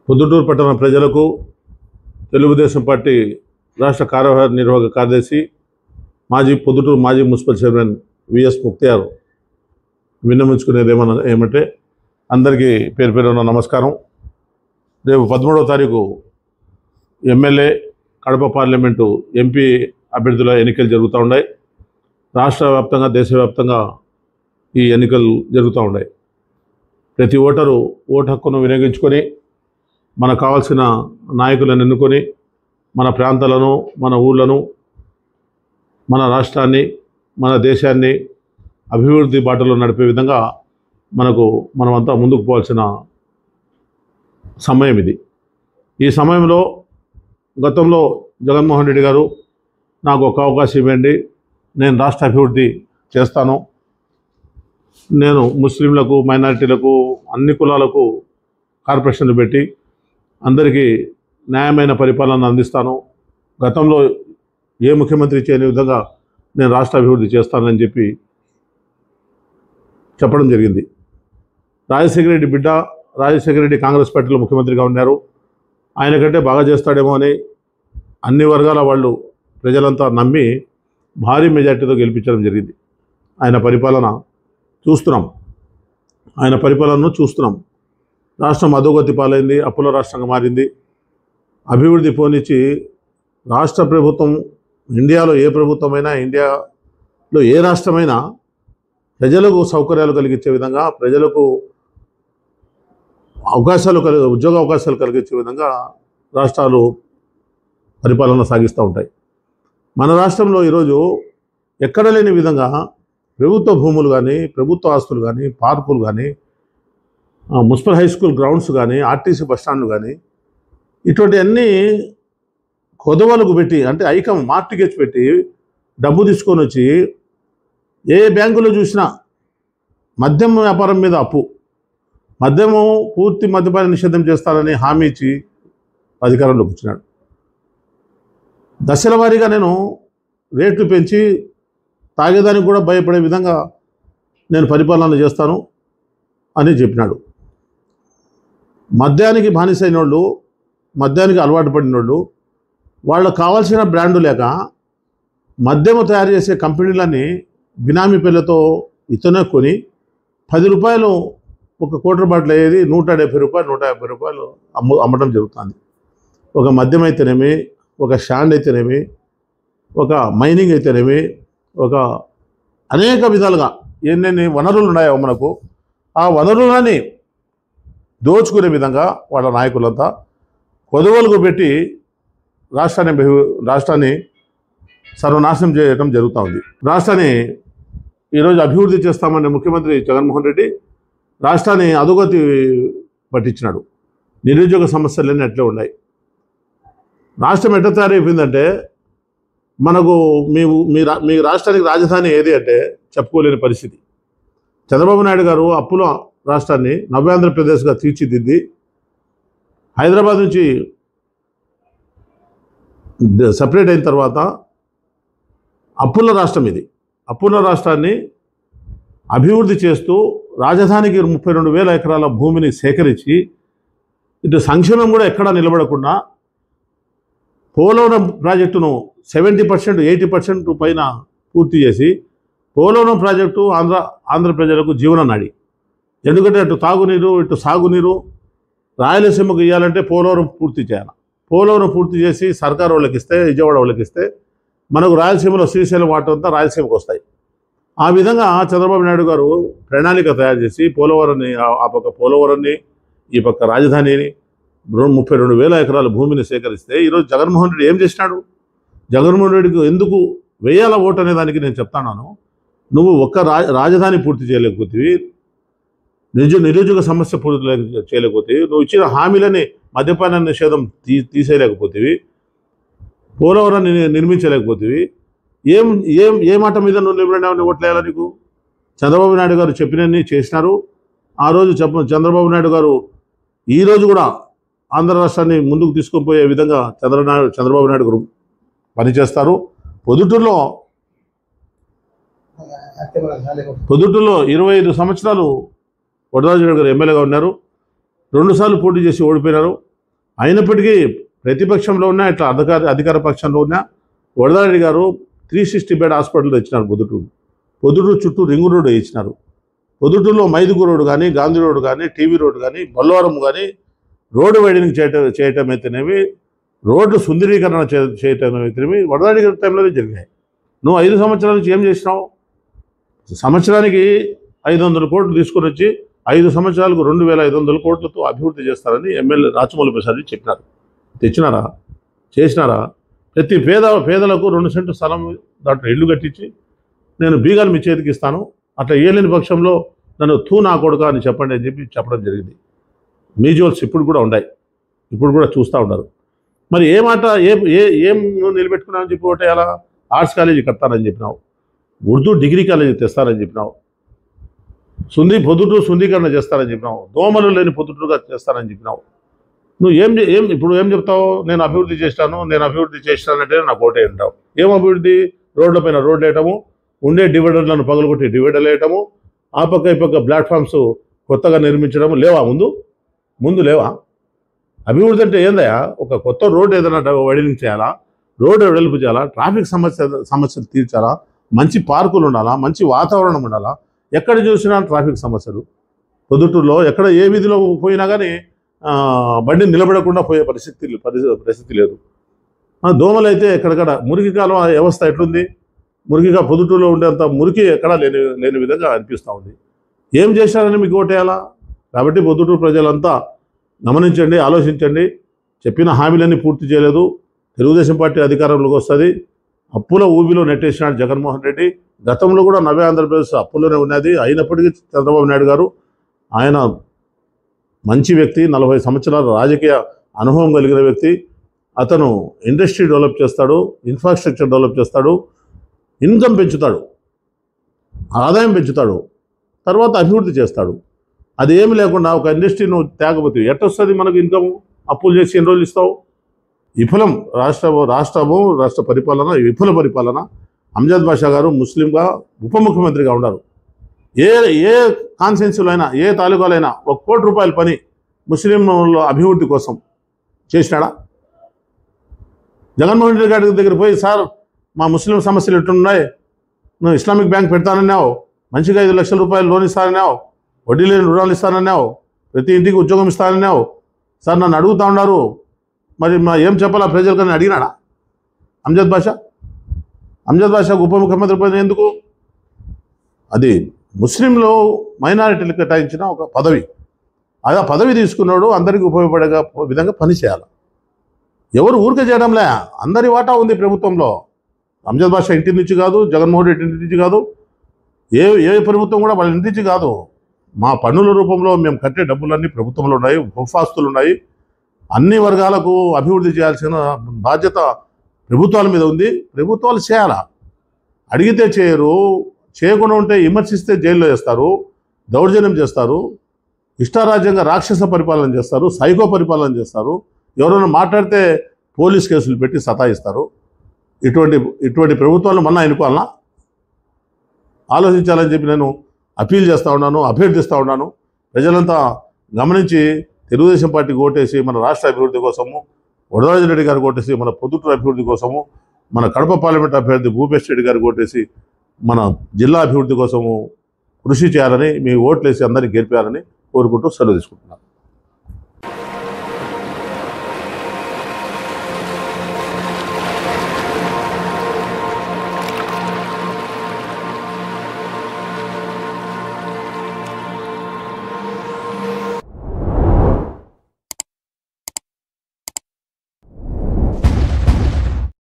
పొద్దుటూరు పట్టణ ప్రజలకు తెలుగుదేశం పార్టీ రాష్ట్ర కార్యనిర్వాహక కార్యదర్శి పొద్దుటూరు మాజీ మున్సిపల్ చైర్మన్ విఎస్ ముక్తియార్ విన్నవించుకునేది ఏమంటే అందరికీ పేరు పేరున నమస్కారం. రేపు 13వ తారీఖు ఎమ్మెల్యే, కడప పార్లమెంటు ఎంపీ అభ్యర్థుల ఎన్నికలు జరుగుతూ ఉన్నాయి. రాష్ట్ర వ్యాప్తంగా, దేశవ్యాప్తంగా ఈ ఎన్నికలు జరుగుతూ ఉన్నాయి. ప్రతి ఓటరు ఓటు హక్కును వినియోగించుకొని మనకు కావాల్సిన నాయకులను ఎన్నుకొని మన ప్రాంతాలను, మన ఊళ్ళను, మన రాష్ట్రాన్ని, మన దేశాన్ని అభివృద్ధి బాటలో నడిపే విధంగా మనమంతా ముందుకు పోవాల్సిన సమయం ఇది. ఈ సమయంలో గతంలో జగన్మోహన్ రెడ్డి గారు నాకు ఒక అవకాశం ఇవ్వండి, నేను రాష్ట్ర అభివృద్ధి చేస్తాను, నేను ముస్లింలకు, మైనారిటీలకు, అన్ని కులాలకు కార్పొరేషన్లు పెట్టి అందరికీ న్యాయమైన పరిపాలన అందిస్తాను, గతంలో ఏ ముఖ్యమంత్రి చేయని విధంగా నేను రాష్ట్ర అభివృద్ధి చేస్తానని చెప్పడం జరిగింది. రాజశేఖర రెడ్డి బిడ్డ, రాజశేఖర రెడ్డి కాంగ్రెస్ పార్టీలో ముఖ్యమంత్రిగా ఉన్నారు, ఆయన కంటే బాగా చేస్తాడేమో అని అన్ని వర్గాల వాళ్ళు ప్రజలంతా నమ్మి భారీ మెజార్టీతో గెలిపించడం జరిగింది. ఆయన పరిపాలనను చూస్తున్నాం. రాష్ట్రం అధోగతి పాలైంది, అప్పుల రాష్ట్రంగా మారింది. అభివృద్ధి పోనిచ్చి రాష్ట్ర ప్రభుత్వం, ఇండియాలో ఏ ప్రభుత్వమైనా, ఇండియాలో ఏ రాష్ట్రమైనా ప్రజలకు సౌకర్యాలు కలిగించే విధంగా, ప్రజలకు ఉద్యోగ అవకాశాలు కలిగించే విధంగా రాష్ట్రాలు పరిపాలన సాగిస్తూ ఉంటాయి. మన రాష్ట్రంలో ఈరోజు ఎక్కడ లేని విధంగా ప్రభుత్వ భూములు కానీ, ప్రభుత్వ ఆస్తులు కానీ, పార్కులు కానీ, మున్సిపల్ హై స్కూల్ గ్రౌండ్స్ కానీ, ఆర్టీసీ బస్టాండ్లు కానీ, ఇటువంటి అన్నీ కొదవలకు పెట్టి, అంటే మార్టిగేజ్ పెట్టి డబ్బు తీసుకొని వచ్చి ఏ బ్యాంకులో చూసినా మద్యం వ్యాపారం మీద అప్పు, పూర్తి మద్యపాన నిషేధం చేస్తానని హామీ ఇచ్చి అధికారంలోకి వచ్చినాడు. దశల వారీగా నేను రేట్లు పెంచి తాగేదానికి కూడా భయపడే విధంగా నేను పరిపాలన చేస్తాను అని చెప్పినాడు. మద్యానికి బానిసైన వాళ్ళు, మద్యానికి అలవాటు పడిన వాళ్ళు, వాళ్ళకు కావాల్సిన బ్రాండు లేక మద్యము తయారు చేసే కంపెనీలన్నీ బినామీ పేర్లతో ఇతనే కొని 10 రూపాయలు ఒక క్వార్టర్ బాటిల్ అయ్యేది 170 రూపాయలు, 150 రూపాయలు అమ్మటం జరుగుతుంది. ఒక మద్యం అయితేనేమి, ఒక షాండ్ అయితేనేమి, ఒక మైనింగ్ అయితేనేమి, ఒక అనేక విధాలుగా ఎన్నెన్ని వనరులు ఉన్నాయో మనకు, ఆ వనరులని దోచుకునే విధంగా వాళ్ళ నాయకులంతా కొదవలకు పెట్టి రాష్ట్రాన్ని సర్వనాశనం చేయడం జరుగుతూ ఉంది. రాష్ట్రాన్ని ఈరోజు అభివృద్ధి చేస్తామనే ముఖ్యమంత్రి జగన్మోహన్ రెడ్డి రాష్ట్రాన్ని అధోగతి పట్టించినాడు. నిరుద్యోగ సమస్యలన్నీ అట్లే ఉన్నాయి. రాష్ట్రం ఎట్లా తయారైపోయిందంటే, మీ రాష్ట్రానికి రాజధాని ఏది అంటే చెప్పుకోలేని పరిస్థితి. చంద్రబాబు నాయుడు గారు అప్పుల రాష్ట్రాన్ని నవ్యాంధ్రప్రదేశ్గా తీర్చిదిద్ది హైదరాబాద్ నుంచి సపరేట్ అయిన తర్వాత అప్పుల రాష్ట్రం ఇది. అప్పుల రాష్ట్రాన్ని అభివృద్ధి చేస్తూ రాజధానికి 32,000 ఎకరాల భూమిని సేకరించి, ఇటు సంక్షేమం కూడా ఎక్కడా నిలబడకుండా పోలవరం ప్రాజెక్టును 70%, 80% పైన పూర్తి చేసి, పోలవరం ప్రాజెక్టు ఆంధ్ర ప్రజలకు జీవన నాడి. ఎందుకంటే అటు తాగునీరు, ఇటు సాగునీరు రాయలసీమకు ఇవ్వాలంటే పోలవరం పూర్తి చేయాలి. పోలవరం పూర్తి చేసి సర్కారు వాళ్ళకి ఇస్తే, విజయవాడ వాళ్ళకి ఇస్తే మనకు రాయలసీమలో శ్రీశైలం వాటర్ అంతా రాయలసీమకు వస్తాయి. ఆ విధంగా చంద్రబాబు నాయుడు గారు ప్రణాళిక తయారు చేసి పోలవరాన్ని, ఆ పక్క పోలవరాన్ని, ఈ పక్క రాజధానిని 32,000 ఎకరాల భూమిని సేకరిస్తే, ఈరోజు జగన్మోహన్ రెడ్డి ఏం చేసినాడు? జగన్మోహన్ రెడ్డికి ఎందుకు వేయాల ఓటు అనే దానికి నేను చెప్తాను. నువ్వు ఒక్క రాజధాని పూర్తి చేయలేకపోతేవి, నిరుద్యోగ సమస్య పూర్తి చేయలేకపోతే, నువ్వు ఇచ్చిన హామీలని మద్యపాన నిషేధం తీసేయలేకపోతేవి, పోలవరాన్ని నిర్మించలేకపోతేవి, ఏ మాట మీద నువ్వు నిలబడినావు? ఓట్లు వేయాలా నీకు? చంద్రబాబు నాయుడు గారు చెప్పినన్ని చేసినారు. ఆ రోజు చంద్రబాబు నాయుడు గారు ఈరోజు కూడా ఆంధ్ర రాష్ట్రాన్ని ముందుకు తీసుకొని పోయే విధంగా చంద్రబాబు నాయుడు గారు పనిచేస్తారు. పొద్దుటూరులో 25 సంవత్సరాలు వరదరాజు గారు ఎమ్మెల్యేగా ఉన్నారు. 2 సార్లు పోటీ చేసి ఓడిపోయినారు. అయినప్పటికీ ప్రతిపక్షంలో ఉన్న ఇట్లా అధికార పక్షంలో ఉన్న వరదారెడ్డి గారు 360 బెడ్ హాస్పిటల్ తెచ్చినారు పొద్దుటూరు చుట్టూ రింగు రోడ్డు వేయించినారు. పొద్దుటూరులో మైదుగు రోడ్డు కానీ, గాంధీ రోడ్డు కానీ, టీవీ రోడ్డు కానీ, బొల్లవరం కానీ రోడ్డు వైడనింగ్ చేయటం అయితేనేవి, రోడ్లు సుందరీకరణ చేయటం అయితేనేవి వరదారెడ్డి గారి టైంలోనే జరిగాయి. నువ్వు 5 సంవత్సరాల నుంచి ఏం చేసినావు? సంవత్సరానికి 500 కోట్లు తీసుకొని వచ్చి 5 సంవత్సరాలకు 2500 కోట్లతో అభివృద్ధి చేస్తారని ఎమ్మెల్యే రాచమౌళి ప్రసాద్ చెప్పినారు. తెచ్చినారా? చేసినారా? ప్రతి పేదలకు 2 సెంటు స్థలం దాంట్లో ఇల్లు కట్టించి నేను బీగాలు మీ చేతికి ఇస్తాను, అట్లా ఏలేని పక్షంలో నన్ను నా కొడుక అని చెప్పండి అని చెప్పడం జరిగింది. మ్యూజువల్స్ ఇప్పుడు కూడా ఉన్నాయి, ఇప్పుడు కూడా చూస్తూ ఉన్నారు. మరి ఏ మాట ఏం నిలబెట్టుకున్నావని చెప్పి ఒకటే అలా ఆర్ట్స్ కాలేజీ కడతానని చెప్పినావు, ఉర్దూ డిగ్రీ కాలేజీ తెస్తానని చెప్పినావు, పొద్దుటూరు శుద్ధీకరణ చేస్తానని చెప్పినావు, దోమలు లేని పొద్దుటూరుగా చేస్తానని చెప్పినావు. నువ్వు ఇప్పుడు ఏం చెప్తావు? నేను అభివృద్ధి చేస్తానంటే నాకు ఓటే అంటావు. ఏం అభివృద్ధి? రోడ్ల పైన రోడ్లు వేయటము, ఉండే డివైడర్లను పగలగొట్టి డివైడర్లు వేయటము, ఆ పక్క ఈ పక్క ప్లాట్ఫామ్స్ కొత్తగా నిర్మించడము లేవా? ముందు లేవా? అభివృద్ధి అంటే ఏందయ్యా? ఒక కొత్త రోడ్డు ఏదైనా వైడనింగ్ చేయాలా, రోడ్డు వెడల్పు చేయాలా, ట్రాఫిక్ సమస్యలు తీర్చాలా, మంచి పార్కులు ఉండాలా, మంచి వాతావరణం ఉండాలా. ఎక్కడ చూసినా ట్రాఫిక్ సమస్యలు. పొద్దుటూరులో ఎక్కడ ఏ వీధిలో పోయినా కానీ బండి నిలబడకుండా పోయే పరిస్థితి లేదు. దోమలు అయితే ఎక్కడెక్కడ మురికి కాలం వ్యవస్థ ఎట్లుంది? మురికిగా పొద్దుటూరులో ఉండేంత మురికి ఎక్కడా లేని విధంగా అనిపిస్తూ ఉంది. ఏం చేశారని మీకు ఓటేయాలా? కాబట్టి పొద్దుటూరు ప్రజలంతా గమనించండి, ఆలోచించండి. చెప్పిన హామీలన్నీ పూర్తి చేయలేదు. తెలుగుదేశం పార్టీ అధికారంలోకి వస్తుంది. అప్పుల ఊబిలో నెట్టేసినాడు జగన్మోహన్ రెడ్డి. గతంలో కూడా నవ్య ఆంధ్రప్రదేశ్ అప్పుల్లోనే ఉన్నది. అయినప్పటికీ చంద్రబాబు నాయుడు గారు ఆయన మంచి వ్యక్తి, 40 సంవత్సరాల రాజకీయ అనుభవం కలిగిన వ్యక్తి. అతను ఇండస్ట్రీ డెవలప్ చేస్తాడు, ఇన్ఫ్రాస్ట్రక్చర్ డెవలప్ చేస్తాడు, ఇన్కమ్ పెంచుతాడు, ఆదాయం పెంచుతాడు, తర్వాత అభివృద్ధి చేస్తాడు. అది ఏమి లేకుండా ఒక ఇండస్ట్రీ నువ్వు తేకపోతే ఎట్టొస్తుంది మనకు ఇన్కమ్? అప్పులు చేసి ఎన్ని రోజులు ఇస్తావు? విఫలం రాష్ట్ర పరిపాలన విఫల పరిపాలన. అంజద్ బాషా గారు ముస్లింగా ఉప ముఖ్యమంత్రిగా ఉన్నారు. ఏ కాన్స్టిట్యున్సీలో అయినా, ఏ తాలూకాలో అయినా 1 కోటి రూపాయల పని ముస్లింల అభివృద్ధి కోసం చేసినాడా? జగన్మోహన్ రెడ్డి గారి దగ్గర పోయి, సార్ మా ముస్లిం సమస్యలు ఎట్టున్నాయి, నువ్వు ఇస్లామిక్ బ్యాంక్ పెడతానన్నావు, మంచిగా 5 లక్షల రూపాయలు లోన్ ఇస్తానన్నావు, వడ్డీ లేని రుణాలు ఇస్తానన్నావు, ప్రతి ఇంటికి ఉద్యోగం ఇస్తానన్నావు, సార్ నన్ను అడుగుతూ ఉన్నారు, మరి ఏం చెప్పాలా ప్రజలకని అడిగినాడా అంజద్ బాషా ఉప ముఖ్యమంత్రి పదవి ఎందుకు? అది ముస్లింలో మైనారిటీలకు కేటాయించిన ఒక పదవి. ఆ పదవి తీసుకున్నాడు, అందరికీ ఉపయోగపడే విధంగా పనిచేయాలి. ఎవరు ఊరికే చేయడంలే, అందరి వాటా ఉంది ప్రభుత్వంలో. అంజద్ బాషా ఇంటి నుంచి కాదు, జగన్మోహన్ రెడ్డి ఇంటి నుంచి కాదు, ఏ ప్రభుత్వం కూడా వాళ్ళ ఇంటి నుంచి కాదు. మా పన్నుల రూపంలో మేము కట్టే డబ్బులన్నీ ప్రభుత్వంలో ఉన్నాయి, ఉపఆస్తులు ఉన్నాయి. అన్ని వర్గాలకు అభివృద్ధి చేయాల్సిన బాధ్యత ప్రభుత్వాల మీద ఉంది. ప్రభుత్వాలు చేయాలా? అడిగితే చేయరు, చేయకుండా ఉంటే విమర్శిస్తే జైల్లో వేస్తారు, దౌర్జన్యం చేస్తారు, ఇష్టారాజ్యంగా రాక్షస పరిపాలన చేస్తారు, సైకో పరిపాలన చేస్తారు. ఎవరైనా మాట్లాడితే పోలీస్ కేసులు పెట్టి సతాయిస్తారు. ఇటువంటి ప్రభుత్వాలు మళ్ళీ ఎన్నుకోవాలన్నా? ఆలోచించాలని చెప్పి నేను అప్పీల్ చేస్తూ ఉన్నాను, అభ్యర్థిస్తూ ఉన్నాను. ప్రజలంతా గమనించి తెలుగుదేశం పార్టీకి ఓటేసి మన రాష్ట్ర అభివృద్ధి కోసము, వరదరాజు రెడ్డి గారికి ఓటేసి మన పొద్దుటూరు అభివృద్ధి కోసము, మన కడప పార్లమెంట్ అభ్యర్థి భూపేష్ రెడ్డి గారికి ఓటేసి మన జిల్లా అభివృద్ధి కోసము కృషి చేయాలని, మీ ఓట్లేసి అందరినీ గెలిపారని కోరుకుంటూ సెలవు తీసుకుంటున్నాను.